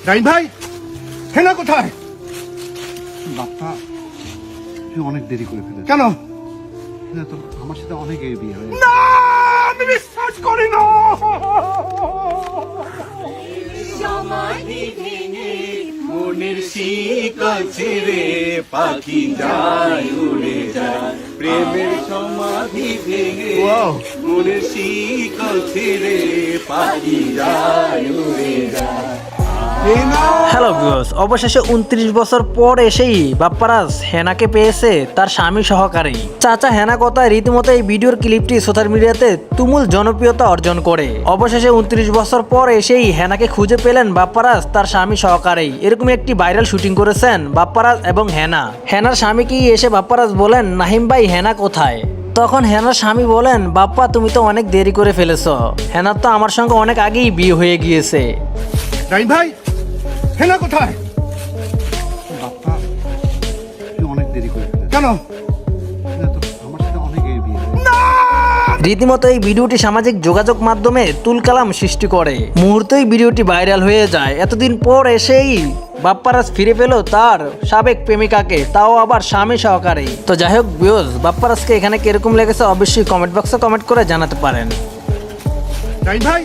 রাইন ভাই, হেনা কোথায়? বাপ্পা, তুই অনেক দেরি করে ফেলে। কেন? তো আমার সাথে অনেক বিয়ে হয়ে না, আমি বিশ্বাস করি না। সমাধি ভেঙে মনের শিকল ছেড়ে পাখি যায় উড়ে যায়, প্রেমের সমাধি ভেঙে মনের শিকল ছেড়ে পাখি যায় উড়ে যায়। হ্যালো ভিউয়ার্স, অবশেষে 29 বছর পর এসেই বাপ্পারাজ হেনাকে পেয়েছে তার স্বামী সহকারে। চাচা হেনা কথায় রীতিমতো এই ভিডিওর ক্লিপটি সোশ্যাল মিডিয়াতে তুমুল জনপ্রিয়তা অর্জন করে। অবশেষে 29 বছর পর এসেই হেনাকে খুঁজে পেলেন বাপ্পারাজ তার স্বামী সহকারে। এরকম একটি ভাইরাল শুটিং করেছেন বাপ্পারাজ এবং হেনা। হেনার স্বামীকে এসে বাপ্পারাজ বলেন, নাহিম ভাই হেনা কোথায়? তখন হেনার স্বামী বলেন, বাপ্পা তুমি তো অনেক দেরি করে ফেলেছ, হেনার তো আমার সঙ্গে অনেক আগেই বিয়ে হয়ে গিয়েছে। রাইন ভাই, হেনা কোথায়? বাপ্পা, তুই অনেক দেরি করে ফেলে। কেন? তো আমার সাথে অনেক বিয়ে হয়ে রীতিমতো এই ভিডিওটি সামাজিক যোগাযোগ মাধ্যমে তুলকালাম সৃষ্টি করে। মুহূর্তেই ভিডিওটি ভাইরাল হয়ে যায়। এতদিন পর এসেই বাপ্পারাজ ফিরে পেল তার সাবেক প্রেমিকাকে, তাও আবার স্বামী সহকারে। তো যাই হোক ভিউয়ার্স, বাপ্পারাজকে এখানে কিরকম লেগেছে অবশ্যই কমেন্ট বক্সে কমেন্ট করে জানাতে পারেন। রাইন ভাই,